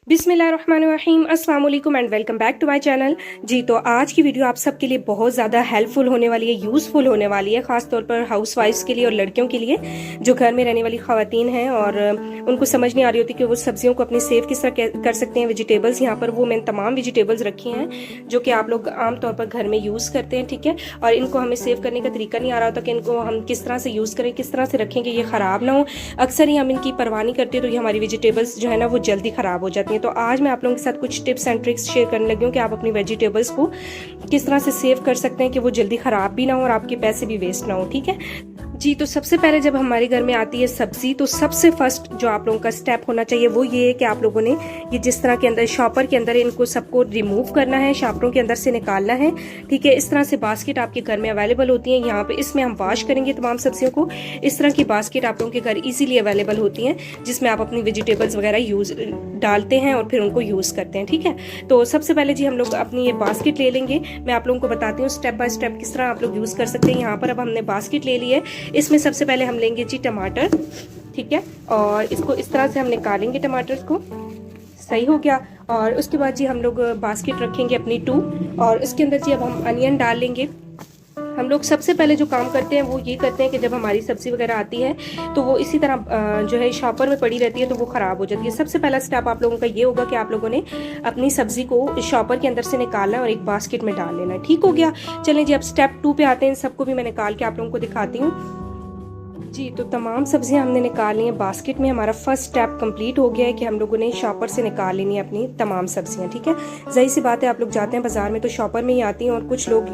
बिस्मिल्लाहिर्रहमानिर्रहीम, अस्सलाम वालेकुम and welcome back to my channel. जी तो आज की वीडियो आप सबके लिए बहुत ज़्यादा हेल्पफुल होने वाली है, यूज़फुल होने वाली है, ख़ास तौर पर हाउस वाइफ्स के लिए और लड़कियों के लिए जो घर में रहने वाली ख़वातीन हैं और उनको समझ नहीं आ रही होती कि वो सब्जियों को अपनी सेव किस तरह कर सकते हैं। वेजिटेबल्स यहाँ पर वो मैंने तमाम वेजिटेबल्स रखी हैं जो कि आप लोग आम तौर पर घर में यूज़ करते हैं, ठीक है। और इनको हमें सेव करने का तरीका नहीं आ रहा होता कि इनको हम किस तरह से यूज़ करें, किस तरह से रखें कि ये ख़राब ना हो। अक्सर ही हम इनकी परवाह नहीं करते तो ये हमारी वेजिटेबल्स जो है ना वो जल्दी ख़राब हो जाती हैं। तो आज मैं आप लोगों के साथ कुछ टिप्स एंड ट्रिक्स शेयर करने लगी हूँ कि आप अपनी वेजिटेबल्स को किस तरह से सेव कर सकते हैं कि वो जल्दी ख़राब भी ना हो और आपके पैसे भी वेस्ट ना हो, ठीक है। जी तो सबसे पहले जब हमारे घर में आती है सब्जी तो सबसे फर्स्ट जो आप लोगों का स्टेप होना चाहिए वो ये है कि आप लोगों ने ये जिस तरह के अंदर शॉपर के अंदर इनको सबको रिमूव करना है, शॉपरों के अंदर से निकालना है, ठीक है। इस तरह से बास्केट आपके घर में अवेलेबल होती है यहाँ पे, इसमें हम वॉश करेंगे तमाम सब्जियों को। इस तरह की बास्केट आप लोगों के घर इजीली अवेलेबल होती हैं जिसमें आप अपनी वेजिटेबल्स वगैरह यूज डालते हैं और फिर उनको यूज करते हैं, ठीक है। तो सबसे पहले जी हम लोग अपनी ये बास्केट ले लेंगे। मैं आप लोगों को बताती हूँ स्टेप बाय स्टेप किस तरह आप लोग यूज कर सकते हैं। यहाँ पर अब हमने बास्केट ले ली है, इसमें सबसे पहले हम लेंगे जी टमाटर, ठीक है। और इसको इस तरह से हम निकालेंगे टमाटर को, सही हो गया। और उसके बाद जी हम लोग बास्केट रखेंगे अपनी 2 और इसके अंदर जी अब हम अनियन डाल लेंगे। हम लोग सबसे पहले जो काम करते हैं वो ये करते हैं कि जब हमारी सब्जी वगैरह आती है तो वो इसी तरह जो है शॉपर में पड़ी रहती है तो वो ख़राब हो जाती है। सबसे पहला स्टेप आप लोगों का ये होगा कि आप लोगों ने अपनी सब्जी को शॉपर के अंदर से निकालना है और एक बास्केट में डाल लेना है, ठीक हो गया। चलें जी अब स्टेप 2 पे आते हैं। इन सबको भी मैं निकाल के आप लोगों को दिखाती हूँ। जी तो तमाम सब्जियां हमने निकाल ली हैं बास्केट में। हमारा फर्स्ट स्टेप कंप्लीट हो गया है कि हम लोगों ने शॉपर से निकाल लेनी है अपनी तमाम सब्जियां, ठीक है। जाहिर सी बात है आप लोग जाते हैं बाजार में तो शॉपर में ही आती हैं और कुछ लोग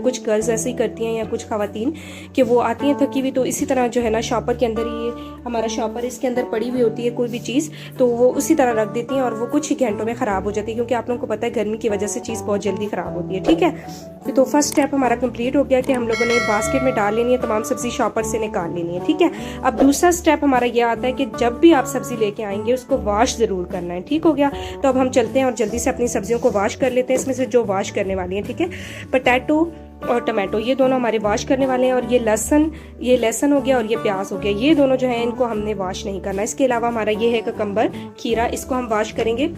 कुछ गर्ल्स ऐसे ही करती हैं या कुछ खवातीन कि वो आती हैं थकी हुई तो इसी तरह जो है ना शॉपर के अंदर ही हमारा शॉपर इसके अंदर पड़ी हुई होती है कोई भी चीज़ तो वो उसी तरह रख देती हैं और वो कुछ ही घंटों में ख़राब हो जाती है क्योंकि आप लोगों को पता है गर्मी की वजह से चीज़ बहुत जल्दी ख़राब होती है, ठीक है। तो फर्स्ट स्टेप हमारा कंप्लीट हो गया कि हम लोगों ने बास्केट में डाल लेनी है, तमाम सब्जी शॉपर से निकाल लेनी है, ठीक है। अब दूसरा स्टेप हमारा ये आता है कि जब भी आप सब्जी लेके आएंगे उसको वॉश जरूर करना है, ठीक हो गया। तो अब हम चलते हैं और जल्दी से अपनी सब्जियों को वॉश कर लेते हैं। इसमें से जो वॉश करने वाली है, ठीक है, पोटैटो और टमाटो ये दोनों हमारे वॉश करने वाले हैं। और ये लहसुन हो गया और ये प्याज हो गया, ये दोनों जो है इनको हमने वॉश नहीं करना। इसके अलावा हमारा ये है ककम्बर, खीरा, इसको हम वॉश करेंगे।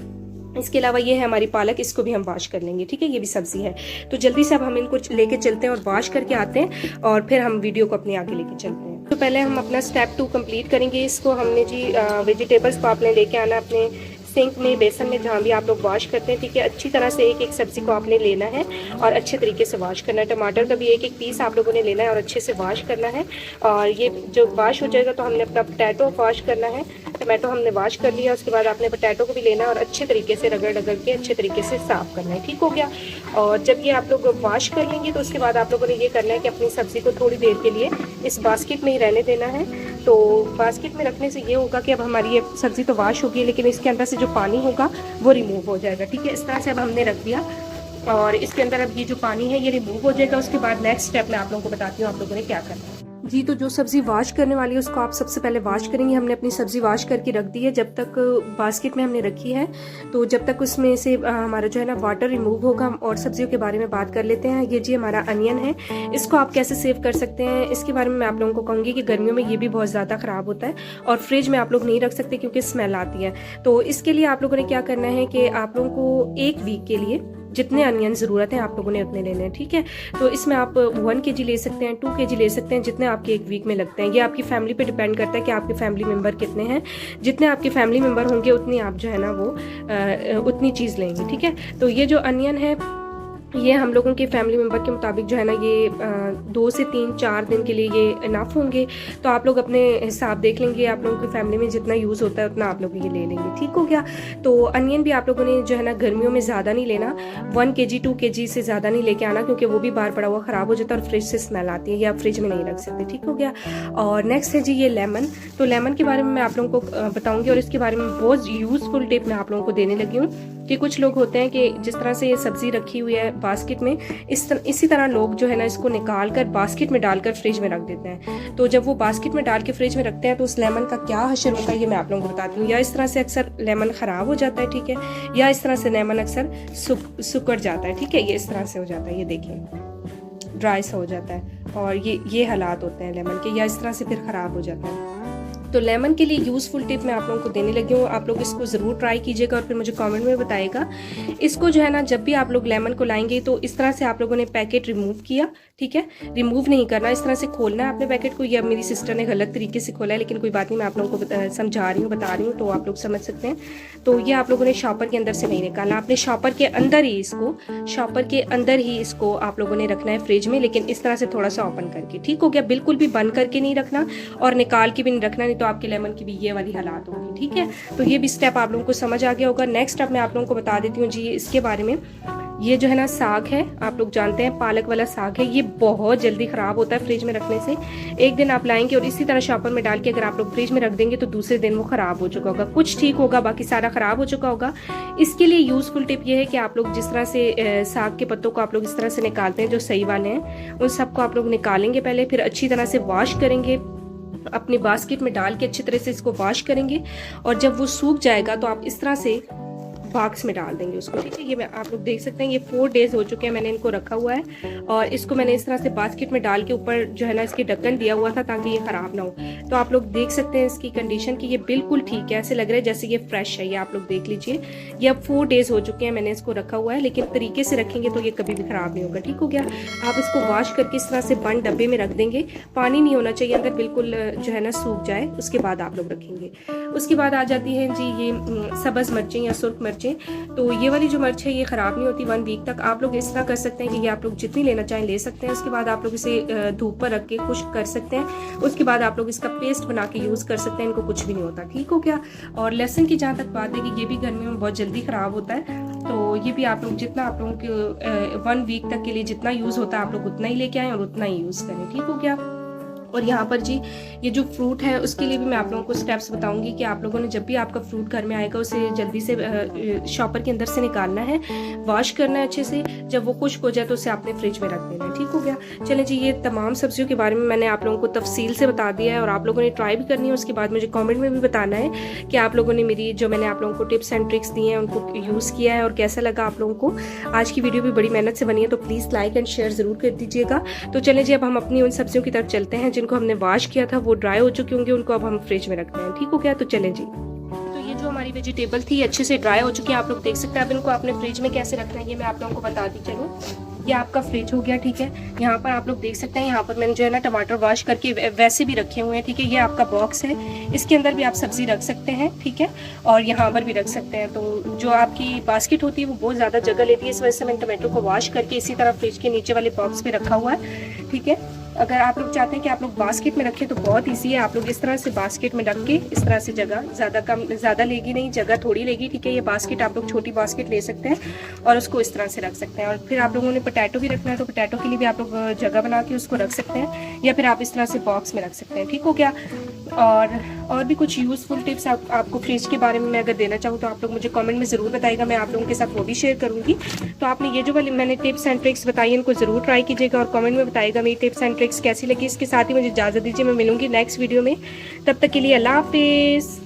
इसके अलावा ये है हमारी पालक, इसको भी हम वॉश कर लेंगे, ठीक है। ये भी सब्जी है। तो जल्दी से अब हम इनको लेके चलते हैं और वॉश करके आते हैं और फिर हम वीडियो को अपने आगे लेके चलते हैं। तो पहले हम अपना स्टेप 2 कंप्लीट करेंगे। इसको हमने जी वेजिटेबल्स को आपने लेके आना अपने सिंक में, बेसन में, जहाँ भी आप लोग वॉश करते हैं, ठीक है। अच्छी तरह से एक एक सब्जी को आपने लेना है और अच्छे तरीके से वॉश करना है। टमाटर का भी एक एक पीस आप लोगों ने लेना है और अच्छे से वॉश करना है। और ये जो वॉश हो जाएगा तो हमने अपना पोटैटो वॉश करना है। टमाटो हमने वॉश कर लिया, उसके बाद आपने पोटैटो को भी लेना है और अच्छे तरीके से रगड़ के अच्छे तरीके से साफ करना है, ठीक हो गया। और जब ये आप लोग वॉश कर लेंगे तो उसके बाद आप लोगों ने ये करना है कि अपनी सब्जी को थोड़ी देर के लिए इस बास्केट में ही रहने देना है। तो बास्केट में रखने से ये होगा कि अब हमारी ये सब्जी तो वॉश होगी लेकिन इसके अंदर से जो पानी होगा वो रिमूव हो जाएगा, ठीक है। इस तरह से अब हमने रख दिया और इसके अंदर अब ये जो पानी है ये रिमूव हो जाएगा। उसके बाद नेक्स्ट स्टेप मैं आप लोगों को बताती हूँ आप लोगों ने क्या करना है। जी तो जो सब्जी वॉश करने वाली है उसको आप सबसे पहले वॉश करेंगे। हमने अपनी सब्जी वॉश करके रख दी है, जब तक बास्केट में हमने रखी है तो जब तक उसमें से हमारा जो है ना वाटर रिमूव होगा। और सब्जियों के बारे में बात कर लेते हैं। ये जी हमारा अनियन है, इसको आप कैसे सेव कर सकते हैं इसके बारे में मैं आप लोगों को कहूँगी कि गर्मियों में ये भी बहुत ज़्यादा ख़राब होता है और फ्रिज में आप लोग नहीं रख सकते क्योंकि स्मेल आती है। तो इसके लिए आप लोगों ने क्या करना है कि आप लोगों को 1 वीक के लिए जितने अनियन ज़रूरत है आप लोगों ने उतने लेने हैं, ठीक है। तो इसमें आप 1 kg ले सकते हैं, 2 kg ले सकते हैं, जितने आपके 1 वीक में लगते हैं। ये आपकी फैमिली पे डिपेंड करता है कि आपके फैमिली मेंबर कितने हैं। जितने आपके फैमिली मेंबर होंगे उतनी आप जो है ना वो उतनी चीज़ लेंगे, ठीक है। तो ये जो अनियन है ये हम लोगों के फैमिली मेंबर के मुताबिक जो है ना ये 2 से 3-4 दिन के लिए ये इनफ होंगे। तो आप लोग अपने हिसाब देख लेंगे, आप लोगों की फैमिली में जितना यूज़ होता है उतना आप लोग ये ले लेंगे, ठीक हो गया। तो अनियन भी आप लोगों ने जो है ना गर्मियों में ज़्यादा नहीं लेना, 1 kg 2 kg से ज़्यादा नहीं लेके आना क्योंकि वो भी बाहर पड़ा हुआ ख़राब हो जाता है और फ्रिज से स्मेल आती है, ये आप फ्रिज में नहीं रख सकते, ठीक हो गया। और नेक्स्ट है जी ये लेमन। तो लेमन के बारे में मैं आप लोगों को बताऊँगी और इसके बारे में बहुत यूज़फुल टिप मैं आप लोगों को देने लगी हूँ कि कुछ लोग होते हैं कि जिस तरह से ये सब्जी रखी हुई है बास्केट में इसी तरह लोग जो है ना इसको निकाल कर बास्केट में डालकर फ्रिज में रख देते हैं। तो जब वो बास्केट में डाल के फ्रिज में रखते हैं तो उस लेमन का क्या हशर होता है ये मैं आप लोगों को बताती हूँ। या इस तरह से अक्सर लेमन ख़राब हो जाता है, ठीक है, या इस तरह से लेमन अक्सर सुकड़ जाता है, ठीक है। ये इस तरह से हो जाता है, ये देखिए ड्राई सा हो जाता है और ये हालात होते हैं लेमन के, या इस तरह से फिर ख़राब हो जाता है। तो लेमन के लिए यूज़फुल टिप मैं आप लोगों को देने लगी हूँ। आप लोग इसको ज़रूर ट्राई कीजिएगा और फिर मुझे कमेंट में बताइएगा। इसको जो है ना, जब भी आप लोग लेमन को लाएंगे तो इस तरह से आप लोगों ने पैकेट रिमूव किया, ठीक है। रिमूव नहीं करना, इस तरह से खोलना है अपने पैकेट को। या मेरी सिस्टर ने गलत तरीके से खोला है, लेकिन कोई बात नहीं, मैं आप लोगों को समझा रही हूँ, बता रही हूँ, तो आप लोग समझ सकते हैं। तो ये आप लोगों ने शॉपर के अंदर से नहीं निकालना, आपने शॉपर के अंदर ही इसको आप लोगों ने रखना है फ्रिज में, लेकिन इस तरह से थोड़ा सा ओपन करके, ठीक हो गया। बिल्कुल भी बंद करके नहीं रखना और निकाल के भी नहीं रखना, नहीं तो आपके लेमन की भी ये वाली हालात होगी, ठीक है। तो ये भी स्टेप आप लोगों को समझ आ गया होगा। नेक्स्ट अब मैं आप लोगों को बता देती हूँ जी इसके बारे में। ये जो है ना साग है, आप लोग जानते हैं पालक वाला साग है, ये बहुत जल्दी खराब होता है फ्रिज में रखने से। एक दिन आप लाएंगे और इसी तरह शॉपर में डाल के अगर आप लोग फ्रिज में रख देंगे तो दूसरे दिन वो खराब हो चुका होगा। कुछ ठीक होगा, बाकी सारा खराब हो चुका होगा। इसके लिए यूजफुल टिप ये है कि आप लोग जिस तरह से साग के पत्तों को आप लोग इस तरह से निकालते हैं, जो सही वाले हैं उन सबको आप लोग निकालेंगे पहले, फिर अच्छी तरह से वॉश करेंगे, अपने बास्केट में डाल के अच्छी तरह से इसको वॉश करेंगे। और जब वो सूख जाएगा तो आप इस तरह से बॉक्स में डाल देंगे उसको, ठीक है। ये आप लोग देख सकते हैं, ये 4 डेज हो चुके हैं मैंने इनको रखा हुआ है। और इसको मैंने इस तरह से बास्केट में डाल के ऊपर जो है ना इसकी ढक्कन दिया हुआ था ताकि ये खराब ना हो। तो आप लोग देख सकते हैं इसकी कंडीशन की ये बिल्कुल ठीक है, ऐसे लग रहा है जैसे ये फ्रेश है। ये आप लोग देख लीजिए, ये अब 4 डेज हो चुके हैं मैंने इसको रखा हुआ है, लेकिन तरीके से रखेंगे तो ये कभी भी खराब नहीं होगा, ठीक हो गया। आप इसको वॉश करके इस तरह से बंद डब्बे में रख देंगे, पानी नहीं होना चाहिए अंदर, बिल्कुल जो है ना सूख जाए, उसके बाद आप लोग रखेंगे। उसके बाद आ जाती है जी ये सब्ज़ मिर्चें या सुर्ख मिर्चें। तो ये वाली जो मिर्च है ये ख़राब नहीं होती 1 वीक तक। आप लोग इस तरह कर सकते हैं कि ये आप लोग जितनी लेना चाहें ले सकते हैं। उसके बाद आप लोग इसे धूप पर रख के खुश्क कर सकते हैं। उसके बाद आप लोग इसका पेस्ट बना के यूज़ कर सकते हैं, इनको कुछ भी नहीं होता, ठीक हो गया। और लहसुन की जहाँ तक बात है कि ये भी गर्मियों में बहुत जल्दी ख़राब होता है, तो ये भी आप लोग जितना आप लोगों के 1 वीक तक के लिए जितना यूज़ होता है आप लोग उतना ही लेके आएँ और उतना ही यूज़ करें, ठीक हो गया। और यहाँ पर जी ये जो फ्रूट है उसके लिए भी मैं आप लोगों को स्टेप्स बताऊंगी कि आप लोगों ने जब भी आपका फ्रूट घर में आएगा उसे जल्दी से शॉपर के अंदर से निकालना है, वॉश करना है अच्छे से। जब वो खुश्क हो जाए तो उसे आपने फ्रिज में रख देना है, ठीक हो गया। चलें जी, ये तमाम सब्जियों के बारे में मैंने आप लोगों को तफसील से बता दिया है और आप लोगों ने ट्राई भी करनी है। उसके बाद मुझे कॉमेंट में भी बताना है कि आप लोगों ने मेरी जो मैंने आप लोगों को टिप्स एंड ट्रिक्स दी हैं उनको यूज़ किया है और कैसा लगा आप लोगों को। आज की वीडियो भी बड़ी मेहनत से बनी है, तो प्लीज़ लाइक एंड शेयर ज़रूर कर दीजिएगा। तो चलें जी, अब हम अपनी उन सब्जियों की तरफ चलते हैं जिनको हमने वॉश किया था, वो ड्राई हो चुके होंगे, उनको अब हम फ्रिज में रखते हैं, ठीक हो गया। तो चलें जी, तो ये जो हमारी वेजिटेबल थी अच्छे से ड्राई हो चुकी है, आप लोग देख सकते हैं। अब इनको आपने फ्रिज में कैसे रखना है ये मैं आप लोगों को बता दी चलूँ। ये आपका फ्रिज हो गया, ठीक है। यहाँ पर आप लोग देख सकते हैं, यहाँ पर मैंने जो है ना टमाटर वॉश करके वैसे भी रखे हुए हैं, ठीक है। ये आपका बॉक्स है, इसके अंदर भी आप सब्जी रख सकते हैं, ठीक है, और यहाँ पर भी रख सकते हैं। तो जो आपकी बास्केट होती है वो बहुत ज़्यादा जगह लेती है, इस वजह से मैंने टमाटो को वॉश करके इसी तरह फ्रिज के नीचे वाले बॉक्स में रखा हुआ है, ठीक है। अगर आप लोग चाहते हैं कि आप लोग बास्केट में रखें तो बहुत इजी है। आप लोग इस तरह से बास्केट में रख के इस तरह से जगह ज़्यादा लेगी नहीं, जगह थोड़ी लेगी, ठीक है। ये बास्केट आप लोग छोटी बास्केट ले सकते हैं और उसको इस तरह से रख सकते हैं। और फिर आप लोगों ने पोटैटो भी रखना है तो पोटैटो के लिए भी आप लोग जगह बना के उसको रख सकते हैं, या फिर आप इस तरह से बॉक्स में रख सकते हैं, ठीक हो गया। और भी कुछ यूज़फुल टिप्स आपको फ्रिज के बारे में मैं अगर देना चाहूँ तो आप लोग मुझे कमेंट में ज़रूर बताइएगा, मैं आप लोगों के साथ वो भी शेयर करूँगी। तो आपने ये जो वाली मैंने टिप्स एंड ट्रिक्स बताई इनको ज़रूर ट्राई कीजिएगा और कमेंट में बताइएगा मेरी टिप्स एंड ट्रिक्स कैसी लगी। इसके साथ ही मुझे इजाज़त दीजिए, मैं मिलूंगी नेक्स्ट वीडियो में। तब तक के लिए अल्लाह हाफिज़।